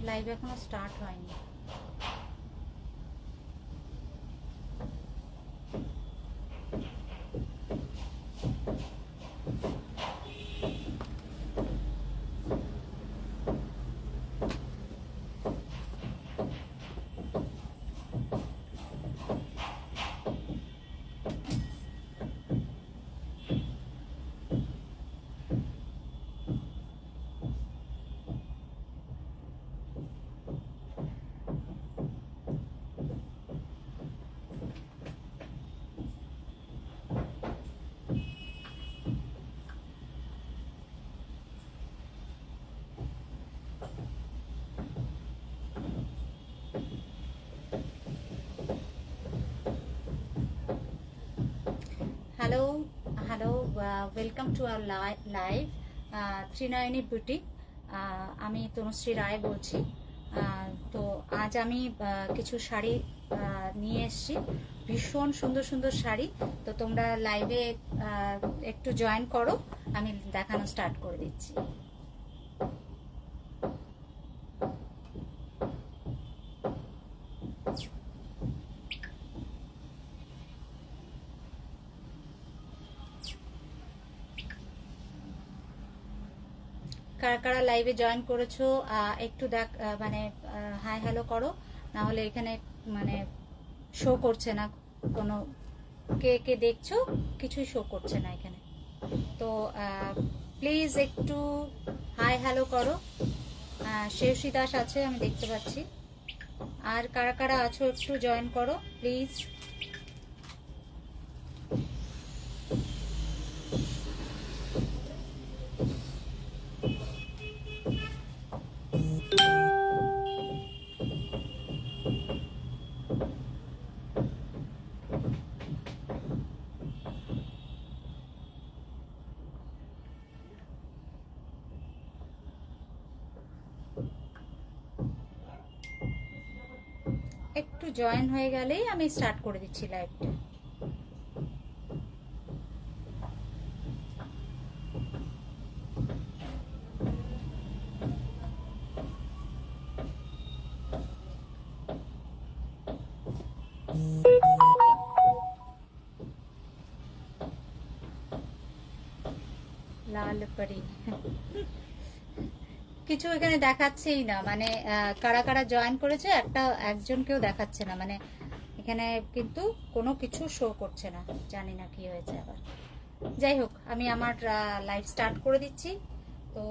Live এখনো start হয়নি। Hello hello, welcome to our live Trinayani boutique. আমি তনুশ্রী রায় বলছি। তো আজ আমি কিছু শাড়ি নিয়ে এসেছি, ভীষণ সুন্দর সুন্দর শাড়ি। তো তোমরা লাইভে একটু জয়েন করো, আমি দেখানো স্টার্ট করে দিচ্ছি। কারা কারা লাইভে জয়েন করেছো একটু দেখ, মানে হাই হ্যালো করো, না হলে এখানে মানে শো করছে না কোনো, কে কে দেখছো কিছুই শো করছে না এখানে। তো প্লিজ একটু হাই হ্যালো করো। শেষী দাস আছে, আমি দেখতে পাচ্ছি। আর কারা কারা আছো একটু জয়েন করো প্লিজ। একটু জয়েন হয়ে গেলেই আমি স্টার্ট করে দিচ্ছি লাইভটা। লাল পরি কিছু এখানে দেখাচ্ছেই না, মানে কারা কারা জয়েন করেছে একজনকেও দেখাচ্ছে না, মানে এখানে কিন্তু কোনো কিছু শো করছে না, জানি না কি হয়েছে আবার। যাই হোক, আমি আমার লাইভ স্টার্ট করে দিচ্ছি। তো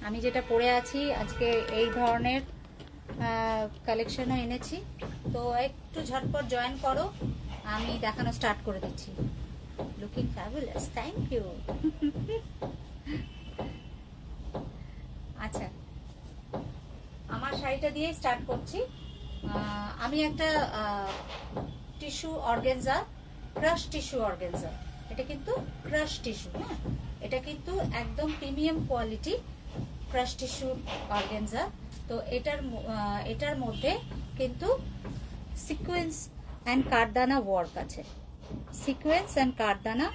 আমি যেটা পরে আছি আজকে এই ধরনের কালেকশনও এনেছি, তো একটু ঝটপট জয়েন করো, আমি দেখানো স্টার্ট করে দিচ্ছি। Looking fabulous, thank you. আচ্ছা, আমার শাড়িটা দিয়ে স্টার্ট করছি। আমি একটা tissue organza, crush tissue organza, এটা কিন্তু ক্রাশ টিস্যু, হ্যাঁ, এটা কিন্তু একদম premium quality crush tissue organza. তো এটার মধ্যে কিন্তু সিকোয়েন্স অ্যান্ড কারদানা ওয়ার্ক আছে, সিকোয়েন্স অ্যান্ড কারদানা।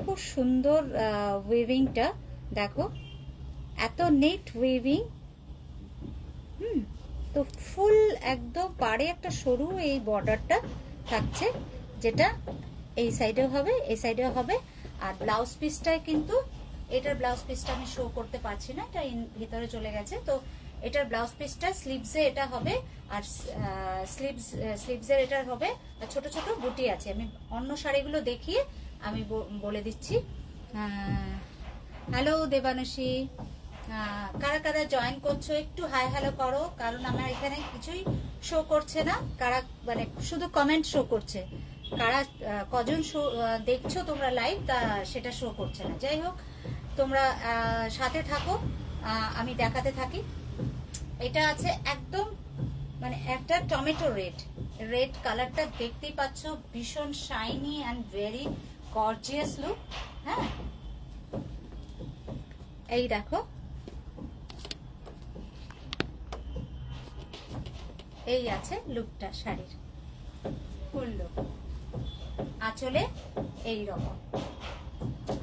খুব সুন্দর উইভিংটা, দেখো এত নেট উইভিং। তো ফুল একদম পাড়ে একটা সরু এই বর্ডারটা থাকছে, যেটা এই সাইডেও হবে এই সাইডেও হবে। আর ব্লাউজ পিসটায় কিন্তু এটার ব্লাউজ পিসটা আমি শো করতে পারছি না, এটা ভিতরে চলে গেছে। তো এটার ব্লাউজ পিসটা স্লিভসে এটা হবে, আর স্লিভসের এটার হবে, আর ছোট ছোট বুটি আছে। আমি অন্য শাড়িগুলো দেখিয়ে আমি বলে দিচ্ছি। হ্যালো দেবানুষী, কারা কারা জয়েন করছো একটু হাই হ্যালো করো, কারণ আমার এখানে কিছুই শো করছে না। কারা মানে শুধু কমেন্ট শো করছে, কারা কজন শো দেখছো তোমরা লাইভ, তা সেটা শো করছে না। যাই হোক, তোমরা সাথে থাকো, আমি দেখাতে থাকি। এটা আছে একদম মানে একটা টমেটো রেড কালারটা দেখতেই পাচ্ছ, ভীষণ shiny and very gorgeous look. হ্যাঁ, এই দেখো, এই আছে লুকটা শাড়ির ফুল লুক। আঁচলে এই রকম,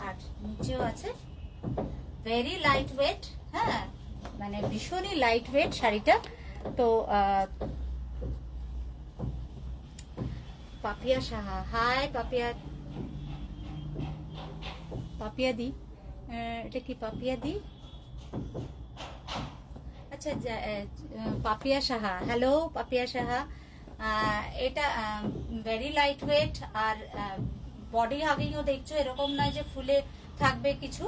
আর নিচেও আছে ভেরি লাইট ওয়েট। হ্যাঁ, মানে ভীষণই লাইট ওয়েট শাড়িটা। তো পাপিয়া সাহা, হাই পাপিয়া দি, এটা কি পাপিয়া দি? আচ্ছা, পাপিয়া সাহা, হ্যালো পাপিয়া সাহা। এটা ভেরি লাইট ওয়েট, আর বডি হাগিংও দেখছো, এরকম নয় যে ফুলে থাকবে কিছু,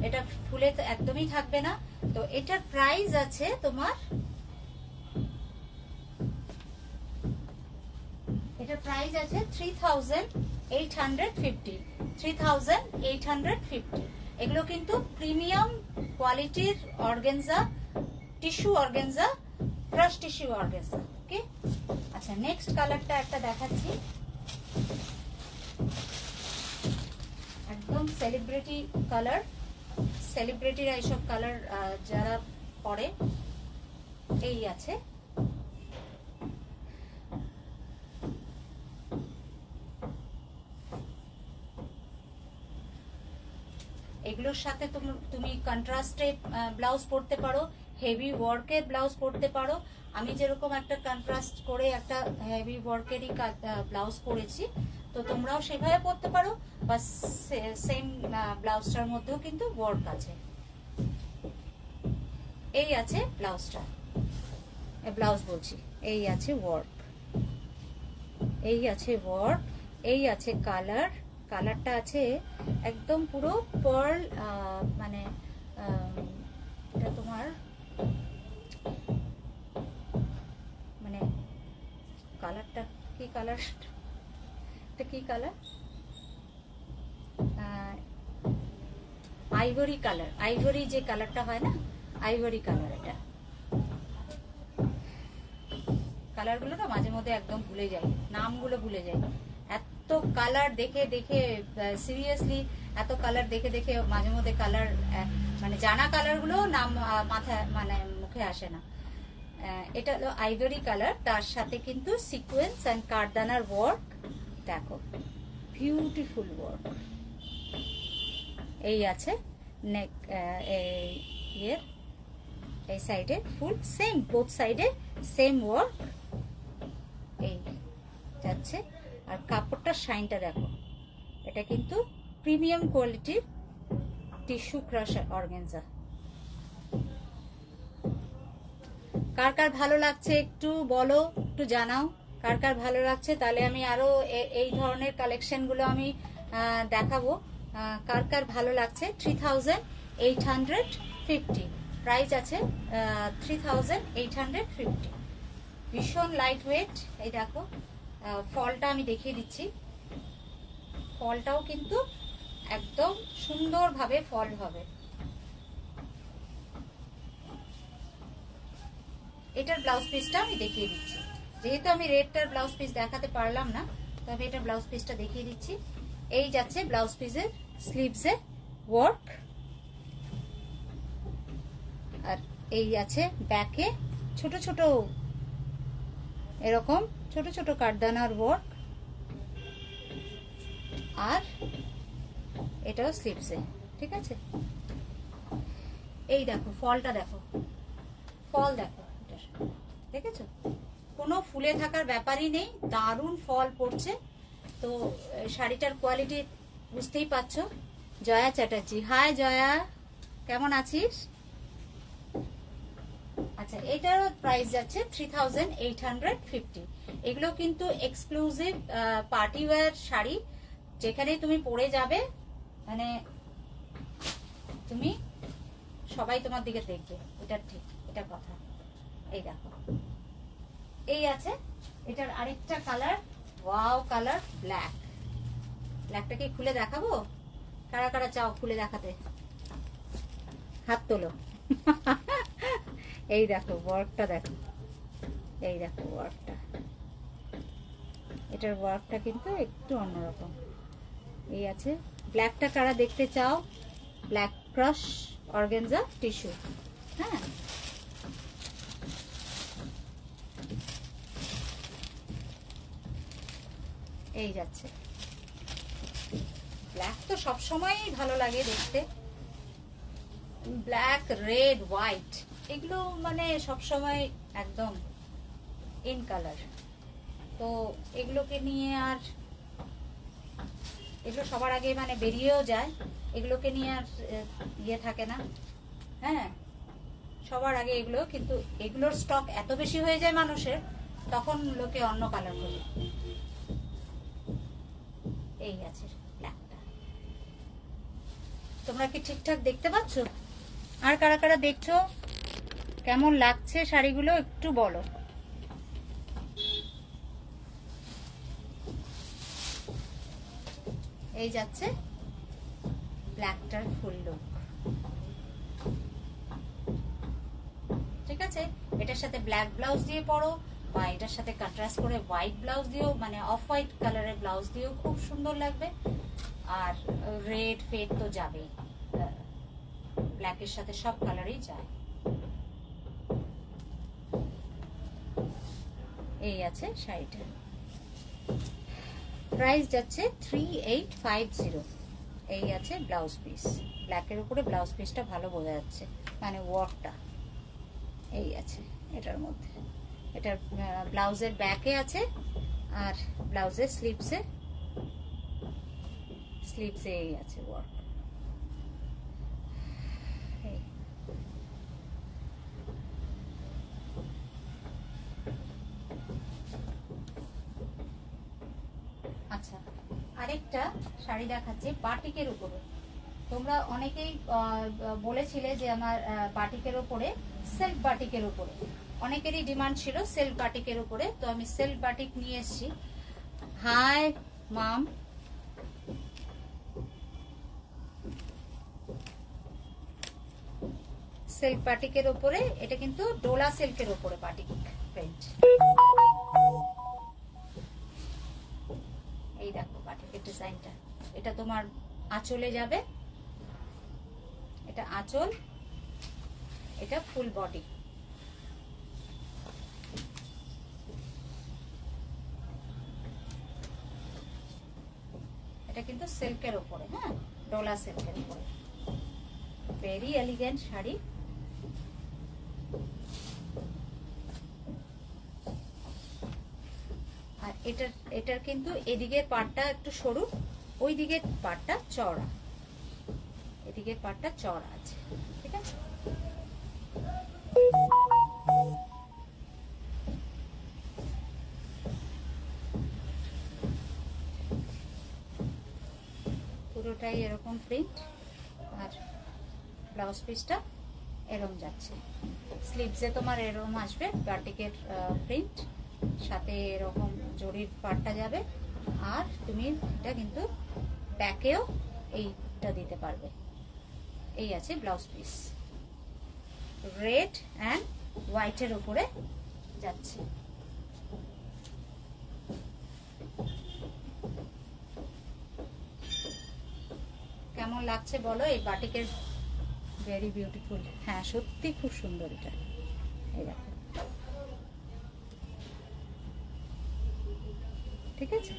এটা ফুলে একদমই থাকবে না। তো এটার প্রাইস আছে তোমার, এটার প্রাইস আছে 3850। 3850। এগুলো কিন্তু প্রিমিয়াম কোয়ালিটির organza, tissue organza, crush tissue organza. Okay, আচ্ছা নেক্সট কালারটা একটা দেখাচ্ছি, একদম সেলিব্রিটি কালার। সেলিব্রিটিরা এইসব কালার যারা পরে, এই আছে এগুলোর সাথে তুমি কন্ট্রাস্টে ব্লাউজ পরতে পারো, হেভি ওয়ার্কের ব্লাউজ পরতে পারো। আমি যেরকম একটা কন্ট্রাস্ট করে একটা হেভি ওয়ার্কেরই ব্লাউজ পরেছি, তো তোমরাও সেভাবে পরতে পারো, বা সেম ব্লাউজটার মধ্যেও কিন্তু ওয়ার্ক আছে। এই আছে ব্লাউজটা, ব্লাউজ বলছি, এই আছে ওয়ার্ক, এই আছে ওয়ার্ক, এই আছে কালার। কালারটা আছে একদম পুরো পার্ল, মানে এটা তোমার মানে কালারটা কি কালার, এটা কি কালার? আইভরি কালার, আইভরি যে কালারটা হয় না, আইভরি কালার। এটা কালারগুলো না মাঝে মধ্যে একদম ভুলে যাই, নামগুলো ভুলে যাই, এত কালার দেখে দেখে, সিরিয়াসলি এত কালার দেখে দেখে মাঝে মধ্যে কালার, মানে জানা কালারগুলো নাম মাথায় মানে মুখে আসে না। এটা হলো আইভরি কালার, তার সাথে কিন্তু সিকোয়েন্স এন্ড কারদানার ওয়ার্ক। দেখো বিউটিফুল ওয়ার্ক। এই আছে নেক, এই সাইডে ফুল সেম, বোথ সাইডে সেম ওয়ার্ক এই যাচ্ছে। আর কাপড়টার শাইনটা দেখো, এটা কিন্তু প্রিমিয়াম কোয়ালিটির টিস্যু ক্রাশ অর্গানজা। কার কার ভালো লাগছে একটু বলো, একটু জানাও কার কার ভালো লাগছে, তাহলে আমি আরো এই ধরনের কালেকশনগুলো আমি দেখাবো। কার কার ভালো লাগছে। 3850 প্রাইস আছে, 3850। ভীষণ লাইট ওয়েট। এই দেখো ফলটা আমি দেখিয়ে দিচ্ছি, ফলটাও কিন্তু একদম সুন্দরভাবে ফল হবে। এটার ব্লাউজ পিসটা আমি দেখিয়ে দিচ্ছি, যেহেতু আমি রেডটার ব্লাউজ পিস দেখাতে পারলাম না, তবে এটার ব্লাউজ পিসটা দেখিয়ে দিচ্ছি। এই যাচ্ছে ব্লাউজ পিসের স্লিভসে ওয়ার্ক, আর এই আছে ব্যাকে ছোট ছোট এরকম ছোট ছোট কারদানার ওয়ার্ক, আর এটাও স্লিভসে। ঠিক আছে, এই দেখো ফলটা দেখো, ফল দেখো, দেখেছো কোনো ফুলে থাকার ব্যাপারই নেই, দারুণ ফল পড়ছে। তো শাড়িটার কোয়ালিটি বুঝতেই পারছো, জয়া চ্যাটার্জি, হাই জয়া, কেমন আছিস? আচ্ছা, এটার প্রাইস যাচ্ছে 3850। এগুলো কিন্তু এক্সক্লুসিভ পার্টি ওয়্যার শাড়ি, যেখানে তুমি পরে যাবে মানে তুমি সবাই তোমার দিকে দেখবে, এটা ঠিক, এটা কথা। এই দেখো, এই আছে এটার আরেকটা কালার, ওয়াও কালার, ব্ল্যাক। ব্ল্যাকটাকে খুলে দেখাবো? কারা কারা চাও খুলে দেখাতে? হাত তোলো। এই দেখো ওয়ার্কটা, দেখো এই দেখো ওয়ার্কটা, এটার ওয়ার্কটা কিন্তু একটু অন্যরকম। এই আছে ব্ল্যাকটা, কারা দেখতে চাও? Black crush organza tissue. হ্যাঁ, এই যাচ্ছে ব্ল্যাক, তো সবসময় ভালো লাগে দেখতে। ব্ল্যাক, রেড, হোয়াইট এগুলো মানে সবসময় একদম ইন কালার। তো এগুলোকে নিয়ে আর, এগুলো সবার আগে মানে বেরিয়েও যায়, এগুলোকে নিয়ে আর ইয়ে থাকে না। হ্যাঁ, সবার আগে এগুলো, কিন্তু এগুলোর স্টক এত বেশি হয়ে যায় মানুষের, তখন লোকে অন্য কালার করে। এই আছে ব্ল্যাকটা, তোমরা কি ঠিকঠাক দেখতে পাচ্ছ? আর কারা কারা দেখছো, কেমন লাগছে শাড়িগুলো একটু বলো। এই যাচ্ছে ব্ল্যাকটার ফুল লুক, ঠিক আছে? এটার সাথে ব্ল্যাক ব্লাউজ দিয়ে পরো, বা এটার সাথে কন্ট্রাস্ট করে হোয়াইট ব্লাউজ দিও, মানে অফ হোয়াইট কালারের ব্লাউজ দিও, খুব সুন্দর লাগবে। আর রেড ফেড তো যাবেই, ব্ল্যাকের সাথে সব কালারই যায়। এই আছে শাড়িটা, প্রাইস যাচ্ছে 3850। এই আছে ব্লাউজ পিস, ব্ল্যাকের উপরে ব্লাউজ পিসটা ভালো বোঝা যাচ্ছে, মানে ওয়ার্কটা। এই আছে এটার মধ্যে, এটার ব্লাউজের ব্যাকে আছে, আর ব্লাউজের স্লিভসে এই আছে ওয়ার্ক। আচ্ছা, আরেকটা শাড়ি দেখাচ্ছি বাটিকের উপরে। তোমরা অনেকেই বলেছিলে যে আমার বাটিকের উপরে, সিল্ক বাটিকের উপরে অনেকেরই ডিমান্ড ছিল, সিল্ক বাটিকের উপরে। তো আমি সিল্ক বাটিক নিয়ে এসেছি। হাই মাম, সিল্ক বাটিকের উপরে, এটা কিন্তু ডোলা সিল্কের উপরে বাটিক প্রিন্ট। এই দেখো বাটিকের ডিজাইনটা, এটা তোমার আঁচলে যাবে, এটা আঁচল, এটা ফুল বডি। এটা কিন্তু সিল্কের উপরে, হ্যাঁ ডোলা সিল্কের উপরে, ভেরি এলিগেন্ট শাড়ি। আর এটার কিন্তু এদিকের পাটটা একটু সরু, ওই দিকের পাটটা চওড়া, এদিকের পাটটা চওড়া আছে, ঠিক আছে? পুরোটাই এরকম প্রিন্ট, আর ব্লাউজ পিসটা এরকম যাচ্ছে, স্লিভসে তোমার এরকম আসবে বাটিকের প্রিন্ট, সাথে এরকম জরির পাটটা যাবে। আর তুমি এটা কিন্তু ব্যাকেও এইটা দিতে পারবে। এই আছে ব্লাউজ পিস, রেড অ্যান্ড হোয়াইটের উপরে যাচ্ছে। কেমন লাগছে বলো এই বাটিকের? ভেরি বিউটিফুল, হ্যাঁ সত্যি খুব সুন্দর এটা। এই দেখো, ঠিক আছে?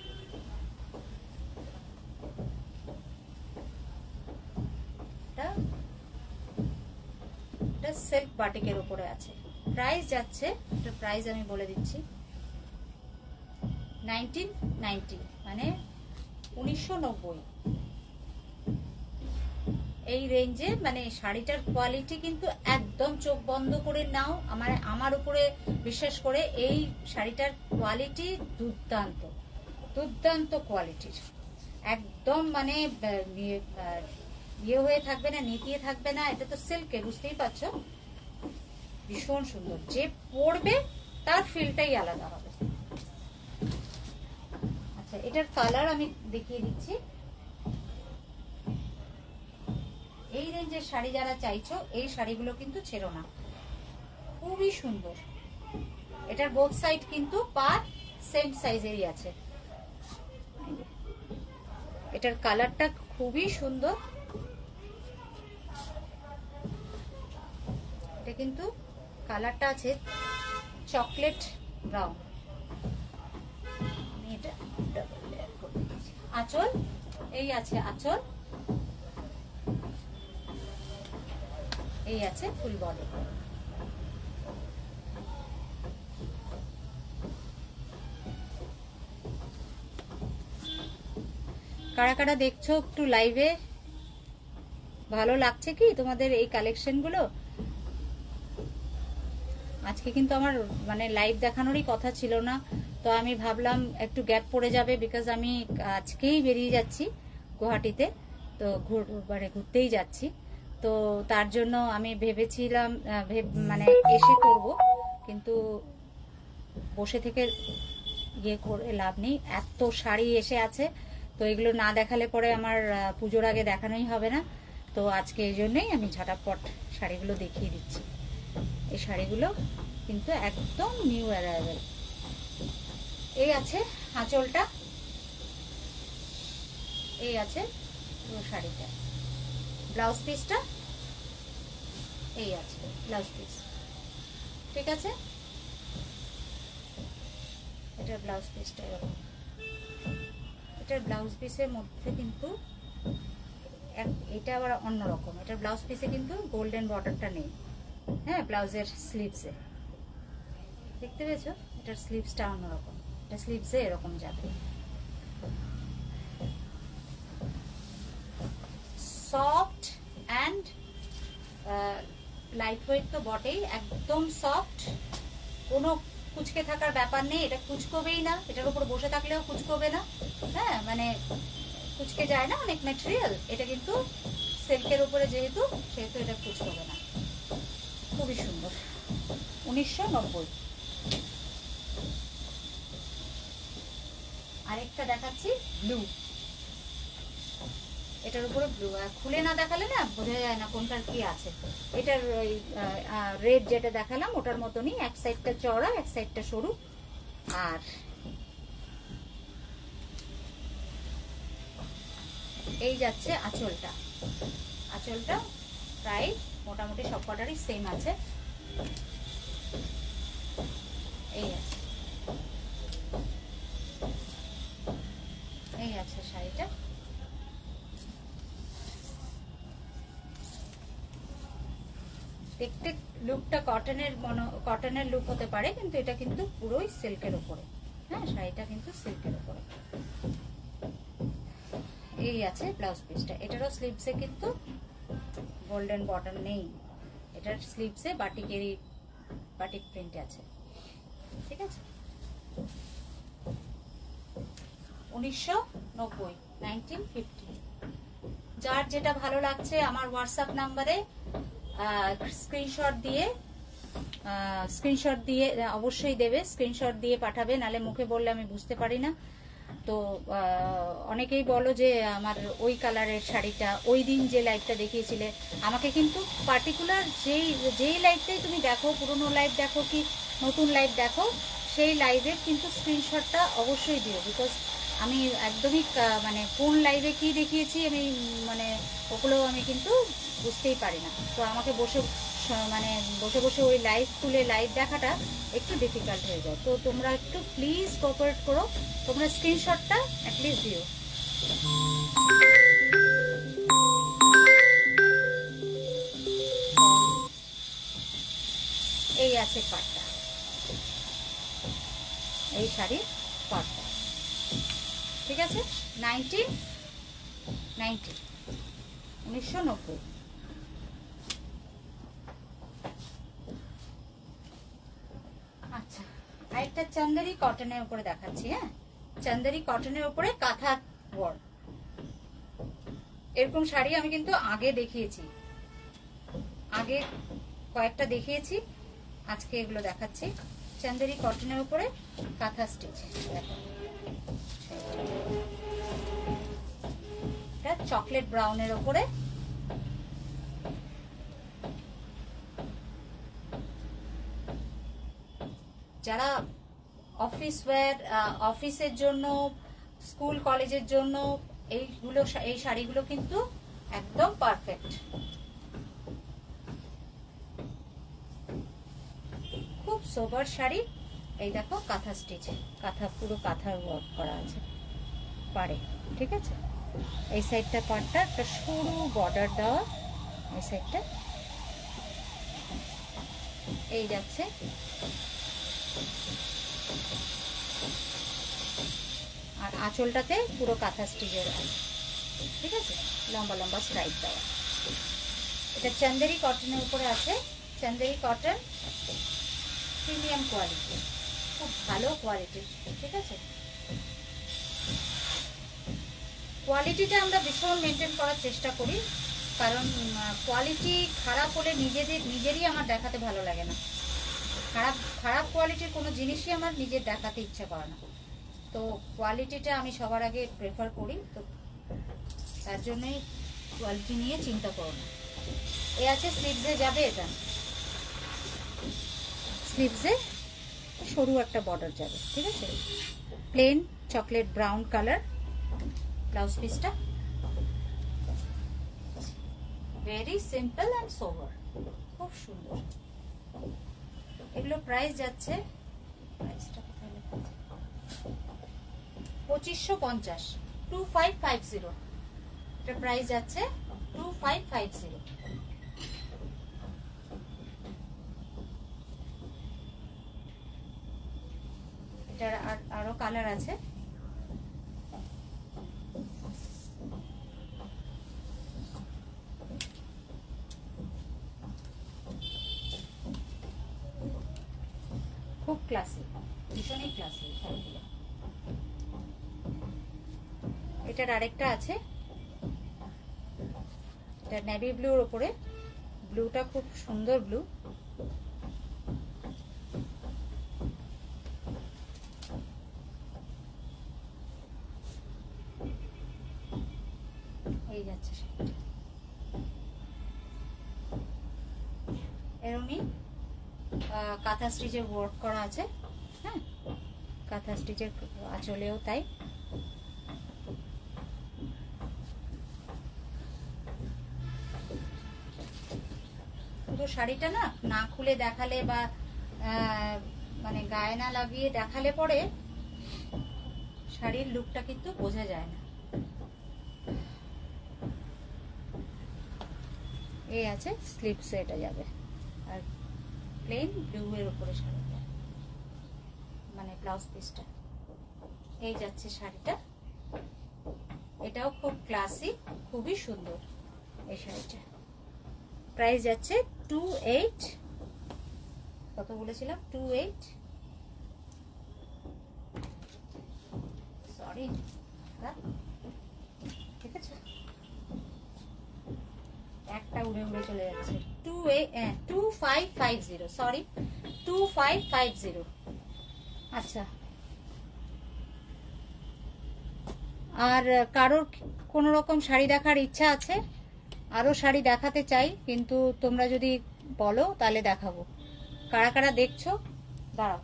এটা সিল্ক বাটিকের উপরে আছে। প্রাইস যাচ্ছে, এটা প্রাইস আমি বলে দিচ্ছি, 1990, মানে 1990। এই রেঞ্জে মানে শাড়িটার কোয়ালিটি কিন্তু একদম চোখ বন্ধ করে নাও, আমার উপরে বিশ্বাস করে, এই শাড়িটার কোয়ালিটি দুর্দান্ত, দুর্দান্ত কোয়ালিটির, একদম মানে ইয়ে হয়ে থাকবে না, নেতিয়ে থাকবে না। এটা তো সিল্কে, বুঝতেই পারছো, ভীষণ সুন্দর। যে পরবে তার ফিলটাই আলাদা হবে। আচ্ছা, এটার কালার আমি দেখিয়ে দিচ্ছি। এই রেঞ্জের শাড়ি যারা চাইছো, এই শাড়িগুলো কিন্তু ছেড়ো না, খুবই সুন্দর। এটার বোথ সাইড কিন্তু পার সেম সাইজেরই আছে। এটার কালারটা খুবই সুন্দর। এটা কিন্তু কালারটা আছে চকলেট ব্রাউন। আমি এটা ডাবল লেয়ার করে দিচ্ছি। আঁচল এই আছে, আঁচল এই আছে, ফুল বডি। কারা কারা দেখছো একটু লাইভে, ভালো লাগছে কি তোমাদের এই কালেকশন গুলো? আজকে কিন্তু আমার মানে লাইভ দেখানোরই কথা ছিল না, তো আমি ভাবলাম একটু গ্যাপ পড়ে যাবে, বিকজ আমি আজকেই বেরিয়ে যাচ্ছি গুয়াহাটিতে, তো ঘুরতেই যাচ্ছি। তো তার জন্য আমি ভেবেছিলাম মানে এসে করব, কিন্তু বসে থেকে ইয়ে করে লাভ নেই, এত শাড়ি এসে আছে, তো এগুলো না দেখালে পরে আমার পুজোর আগে দেখানোই হবে না। তো আজকে এই জন্যই আমি ঝটাপট শাড়িগুলো দেখিয়ে দিচ্ছি। এই শাড়িগুলো কিন্তু একদম নিউ অ্যারাইভেল। এই আছে আঁচলটা, এই আছে পুরো শাড়িটা। ব্লাউজ পিসটা এই আছে, ব্লাউজ পিস, ঠিক আছে। এটার ব্লাউজ পিসটা এরকম। এটার ব্লাউজ পিসের মধ্যে কিন্তু এটা আবার অন্যরকম। এটার ব্লাউজ পিসে কিন্তু গোল্ডেন বর্ডারটা নেই, হ্যাঁ, ব্লাউজের স্লিভসে দেখতে পেয়েছো, এটার স্লিভসটা অন্যরকম, এটা স্লিভসে এরকম যাবে। সফট অ্যান্ড লাইট ওয়েট তো বটেই, একদম সফট, কোনো কুচকে থাকার ব্যাপার নেই। এটা কুচকবেই না, এটার উপর বসে থাকলেও কুচকবে না, হ্যাঁ, মানে কুচকে যায় না অনেক ম্যাটেরিয়াল। এটা কিন্তু সিল্কের উপরে যেহেতু, সেহেতু এটা কুচকবে না, খুবই সুন্দর। 1990। আরেকটা দেখাচ্ছি ব্লু, এটার উপরে ব্লু, খুলে না দেখালে না বোঝা যায় না কোনটার কি আছে। এটার রেড যেটা দেখালাম ওটার মতনই, এক সাইডটা চওড়া এক সাইডটা সরু। আর এই যাচ্ছে আঁচলটা, আঁচলটা প্রায় মোটামুটি সব কটারই সেম আছে, এই আছে, এই আছে শাড়িটা। দেখতে লুকটা কটনের লুক হতে পারে, কিন্তু এটা কিন্তু পুরোই সিল্কের উপরে, হ্যাঁ, শাড়িটা কিন্তু সিল্কের উপরে। এই আছে ব্লাউজ পিসটা। এটারও স্লিভসে কিন্তু গোল্ডেন বটন নেই, এটার স্লিভসে বাটিক প্রিন্ট আছে, ঠিক আছে। 1990, 1950। যার যেটা ভালো লাগছে আমার হোয়াটসঅ্যাপ নাম্বারে স্ক্রিনশট দিয়ে অবশ্যই দেবে, স্ক্রিনশট দিয়ে পাঠাবে, নালে মুখে বললে আমি বুঝতে পারি না। তো অনেকেই বলো যে আমার ওই কালারের শাড়িটা, ওই দিন যে লাইভটা দেখিয়েছিলে, আমাকে কিন্তু পার্টিকুলার যেই লাইভটাই তুমি দেখো, পুরনো লাইভ দেখো কি নতুন লাইভ দেখো, সেই লাইভের কিন্তু স্ক্রিনশটটা অবশ্যই দিও, বিকজ আমি একদমই মানে কোন লাইভে কি দেখিয়েছি আমি মানে ওগুলো আমি কিন্তু বুঝতেই পারি না। তো আমাকে বসে বসে ওই লাইভ তুলে লাইভ দেখাটা একটু ডিফিকাল্ট হয়ে যায়। তো তোমরা একটু প্লিজ কোঅপারেট করো, তোমরা স্ক্রিনশটটা অ্যাটলিস্ট দিও। এই আছে পাটটা, এই শাড়ির পাটটা, ঠিক আছে। 1990। 1990। আচ্ছা, আরেকটা চান্দেরি কটনের উপরে দেখাচ্ছি। হ্যাঁ, চান্দেরি কটনের উপরে কাঁথা ওয়ার্ক। এরকম শাড়ি আমি কিন্তু আগে দেখিয়েছি, আগে কয়েকটা দেখিয়েছি, আজকে এগুলো দেখাচ্ছি। চান্দেরি কটনের উপরে কাঁথা স্টিচ। এটা চকলেট ব্রাউনের উপরে যারা অফিস ওয়্যার, অফিসের জন্য, স্কুল কলেজের জন্য এইগুলো, এই শাড়িগুলো কিন্তু একদম পারফেক্ট। খুব সোবার শাড়ি। এই দেখো কাঁথা স্টিচ, কাঁথা, পুরো কাঁথার ওয়ার্ক করা আছে পাড়ে। ঠিক আছে, এই সাইডটা পাড়টা একটা সরু বর্ডার দেওয়া, এই সাইডটা এই যাচ্ছে। আর আঁচলটাতে পুরো কাঁথা স্টিচের আছে। ঠিক আছে, লম্বা লম্বা স্ট্রাইপ দেওয়া। এটা চান্দেরি কটনের উপরে আছে। চান্দেরি কটন প্রিমিয়াম কোয়ালিটি, খুব ভালো কোয়ালিটির। ঠিক আছে, কোয়ালিটিটা আমরা ভীষণ মেনটেন করার চেষ্টা করি, কারণ কোয়ালিটি খারাপ হলে নিজেরই আমার দেখাতে ভালো লাগে না। খারাপ কোয়ালিটির কোনো জিনিসই আমার নিজের দেখাতে ইচ্ছা করে না। তো কোয়ালিটিটা আমি সবার আগে প্রেফার করি, তো তার জন্যই কোয়ালিটি নিয়ে চিন্তা করো না। এ আছে স্লিভসে যাবে, এটা স্লিভসে সরু একটা বর্ডার যাবে। ঠিক আছে, plain chocolate brown colour blouse পিসটা, ভেরি সিম্পল অ্যান্ড সোবার, খুব সুন্দর। এগুলো প্রাইস যাচ্ছে, প্রাইসটা কোথায় লেখা আছে, 2550, 2550। এটা প্রাইস যাচ্ছে 2550। এটার আরো কালার আছে। খুব ক্লাসি, ভীষণই ক্লাসি শাড়িগুলো। এটার আরেকটা আছে, এটা নেভি ব্লুর উপরে, ব্লুটা খুব সুন্দর ব্লু। এই যাচ্ছে এরমই কাঁথা স্টিচের ওয়ার্ক করা আছে। হ্যাঁ, কাঁথা স্টিচের আঁচলেও তাই। পুরো শাড়িটা না খুলে দেখালে বা মানে গায়ে না লাগিয়ে দেখালে পরে শাড়ির লুকটা কিন্তু বোঝা যায় না। এই আছে স্লিভসে এটা যাবে, আর প্লেন ব্লু এর উপরে শাড়িটা, মানে ব্লাউজ পিসটা এই যাচ্ছে শাড়িটা। এটাও খুব ক্লাসি, খুবই সুন্দর এই শাড়িটা। প্রাইস যাচ্ছে 28, কত বলেছিলাম, 28, সরি, ঠিক আছে, একটা উড়ে উড়ে চলে যাচ্ছে। 2550, সরি 2550। আচ্ছা, আর কারোর কোনো রকম শাড়ি দেখার ইচ্ছা আছে, আরো শাড়ি দেখাতে চাই, কিন্তু তোমরা যদি বলো তাহলে দেখাবো। কারা কারা দেখছো দাঁড়াও।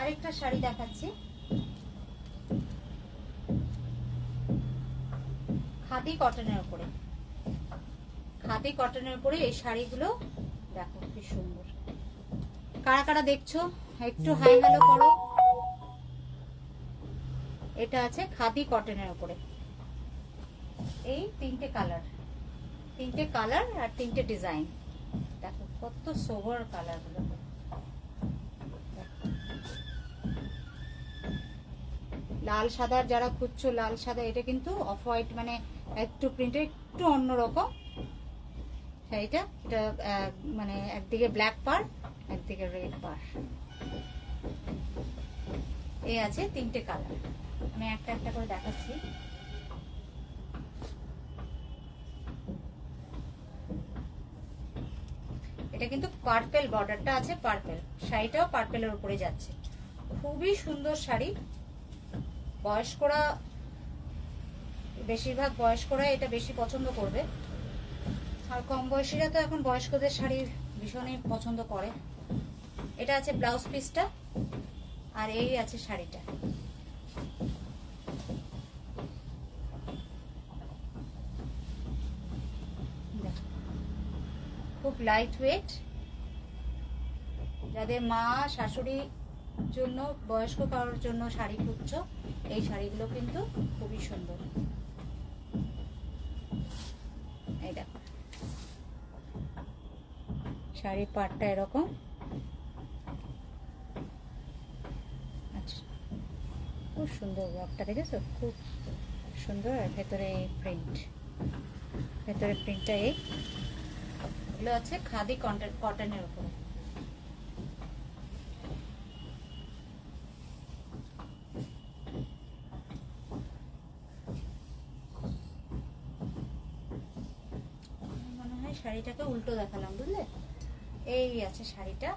আরেকটা শাড়ি দেখাচ্ছি, খাদি কটনের উপরে। খাদি কটনের উপরে এই শাড়িগুলো দেখো কি সুন্দর, কারা কারা দেখছো একটু হাই হ্যালো করো। এটা আছে খাদি কটনের উপরে, এই তিনটে কালার আর তিনটে ডিজাইন। দেখো কত সোভার কালার গুলো, লাল সাদার যারা খুঁজছো, লাল সাদা, এটা কিন্তু অফ হোয়াইট, মানে একটু প্রিন্টের একটু অন্যরকম শাড়িটা। এটা মানে একদিকে ব্ল্যাক পার, একদিকে রেড পার, এই আছে তিনটে কালার। আমি একটা একটা করে দেখাচ্ছি। এটা কিন্তু পার্পেল বর্ডারটা আছে, পার্পেল শাড়িটাও পার্পেলের উপরে যাচ্ছে, খুবই সুন্দর শাড়ি। বয়স্করা, বেশিরভাগ বয়স্করা এটা বেশি পছন্দ করবে, আর কম বয়সীরা তো এখন বয়স্কদের শাড়ি ভীষণই পছন্দ করে। এটা আছে ব্লাউজ পিসটা, আর এই আছে শাড়িটা। খুব লাইট ওয়েট, যাদের মা শাশুড়ি জন্য, বয়স্ক কারোর জন্য শাড়ি খুঁজছো, এই শাড়িগুলো কিন্তু খুবই সুন্দর। এই দেখো শাড়ির পাটটা এরকম, আচ্ছা খুব সুন্দর ওয়ার্কটা, দেখেছো খুব সুন্দর। আর ভেতরে এই প্রিন্ট, ভেতরে প্রিন্টটা এগুলো আছে খাদি কটনের উপরে। মনে হয় শাড়িটাকে উল্টো দেখালাম, বুঝলে? এই আছে শাড়িটা,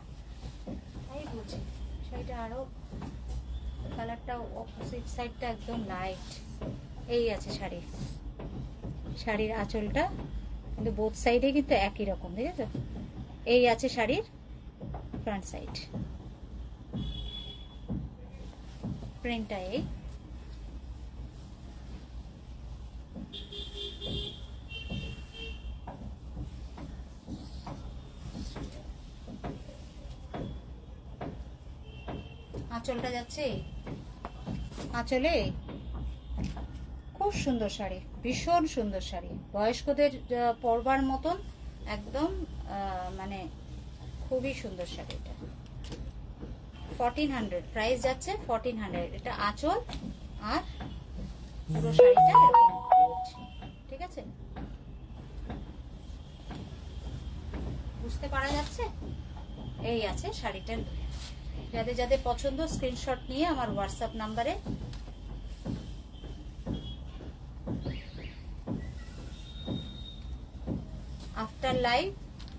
তাই বলছি শাড়িটা আরো কালারটা অপোজিট সাইডটা একদম লাইট। এই আছে শাড়ির আঁচলটা, কিন্তু বোথ সাইডে কিন্তু একই রকম, দেখেছো? এই আছে শাড়ির ফ্রন্ট সাইড, প্রিন্টটা এই। আঁচলটা যাচ্ছে, আঁচলে খুব সুন্দর শাড়ি, ভীষণ সুন্দর শাড়ি, বয়স্কদের পরবার মতন একদম, মানে খুবই সুন্দর শাড়ি। এটা 1400 প্রাইস যাচ্ছে, 1400। এটা আঁচল আর পুরো শাড়িটা এরকম, ঠিক আছে? বুঝতে পারা যাচ্ছে? এই আছে শাড়িটার। যাদের যাদের পছন্দ স্ক্রিনশট নিয়ে আমার হোয়াটসঅ্যাপ নাম্বারে আফটার লাইভ,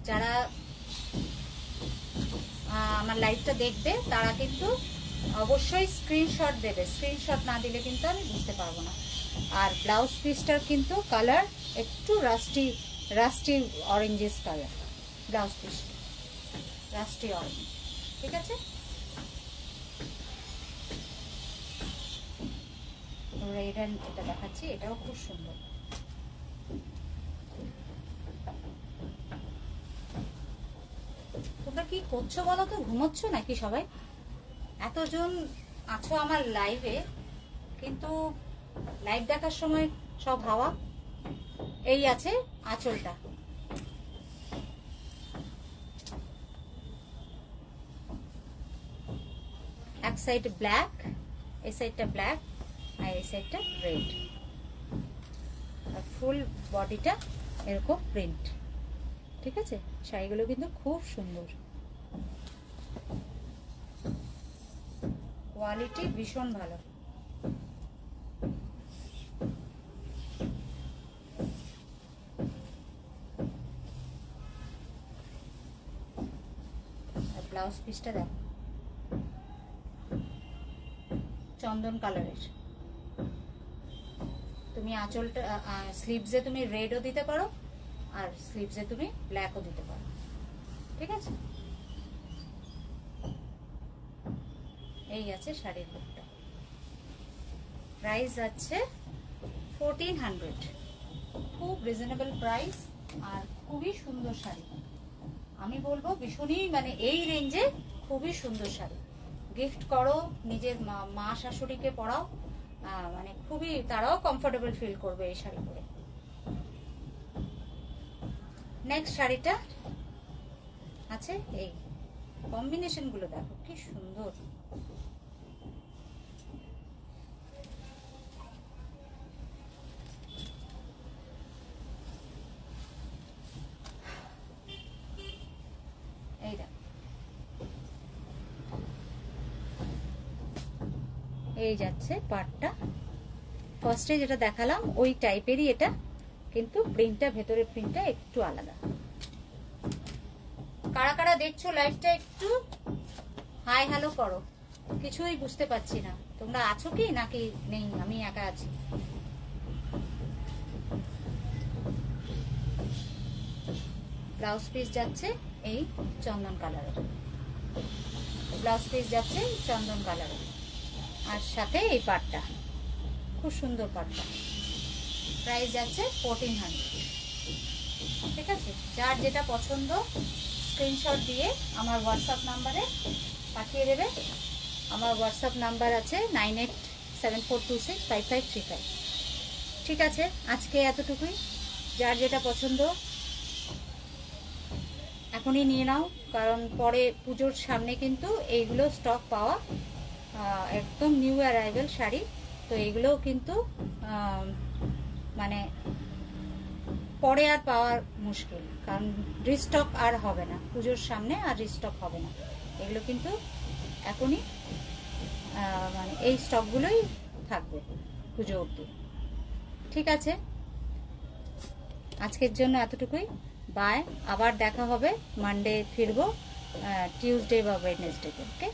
যারা আমার লাইভটা দেখবে তারা কিন্তু অবশ্যই স্ক্রিনশট দেবে, স্ক্রিনশট না দিলে কিন্তু আমি বুঝতে পারবো না। আর ব্লাউজ পিসটার কিন্তু কালার একটু rusty oranges colour, blouse piece rusty orange, ঠিক আছে? রেড এন্ড এটা দেখাচ্ছি, এটাও খুব সুন্দর। তোমরা কি করছো বলো তো? ঘুমোচ্ছ নাকি সবাই? এতজন আছো আমার লাইভে, কিন্তু লাইভ দেখার সময় সব হাওয়া। এই আছে আঁচলটা, এক সাইড ব্ল্যাক, এই সাইডটা ব্ল্যাক, আর এই সাইডটা রেড, আর ফুল বডিটা এরকম প্রিন্ট, ঠিক আছে? শাড়িগুলো কিন্তু খুব সুন্দর, কোয়ালিটি ভীষণ ভালো। আর ব্লাউজ পিসটা দেখো চন্দন কালারের। তুমি আঁচলটা, স্লিভসে তুমি রেডও দিতে পারো, আর স্লিভসে তুমি ব্ল্যাকও দিতে পারো, ঠিক আছে? এই আছে শাড়ির লুকটা, প্রাইস আছে 1400, খুব রিজনেবল প্রাইস, আর খুবই সুন্দর শাড়ি। আমি বলবো ভীষণই, মানে এই রেঞ্জে খুবই সুন্দর শাড়ি, গিফট করো, নিজের মা শাশুড়িকে পরাও, মানে খুবই তারাও কমফোর্টেবল ফিল করবে এই শাড়ি পরে। নেক্সট শাড়িটা আছে এই, কম্বিনেশন গুলো দেখো কি সুন্দর। এই দেখো, এই যাচ্ছে পাটটা, ফার্স্টে যেটা দেখালাম ওই টাইপেরই এটা, কিন্তু প্রিন্টটা, ভেতরের প্রিন্টটা একটু আলাদা। কারা কারা দেখছো লাইভটা একটু হাই হ্যালো করো, কিছুই বুঝতে পারছি না, তোমরা আছো কি নাকি নেই, আমি একা আছি। ব্লাউজ পিস যাচ্ছে এই চন্দন কালারের, ব্লাউজ পিস যাচ্ছে চন্দন কালারের, আর সাথে এই পাটটা, খুব সুন্দর পাটটা। প্রাইস যাচ্ছে 1400। ঠিক আছে, যার যেটা পছন্দ স্ক্রিনশট দিয়ে আমার হোয়াটসঅ্যাপ নাম্বারে পাঠিয়ে দেবে। আমার হোয়াটসঅ্যাপ নাম্বার আছে 9874265535। ঠিক আছে, আজকে এতটুকুই। যার যেটা পছন্দ এখনই নিয়ে নাও, কারণ পরে পুজোর সামনে কিন্তু এইগুলো স্টক পাওয়া একদম নিউ অ্যারাইভেল শাড়ি, তো এগুলোও কিন্তু মানে পরে আর পাওয়ার মুশকিল, কারণ রিস্টক আর হবে না, পুজোর সামনে আর রিস্টক হবে না। এগুলো কিন্তু এখনই মানে এই স্টকগুলোই থাকবে পুজো অবধি। ঠিক আছে, আজকের জন্য এতটুকুই, বাই। আবার দেখা হবে মানডে, ফিরবো টিউসডে বা ওয়েডনেসডেতে। ওকে।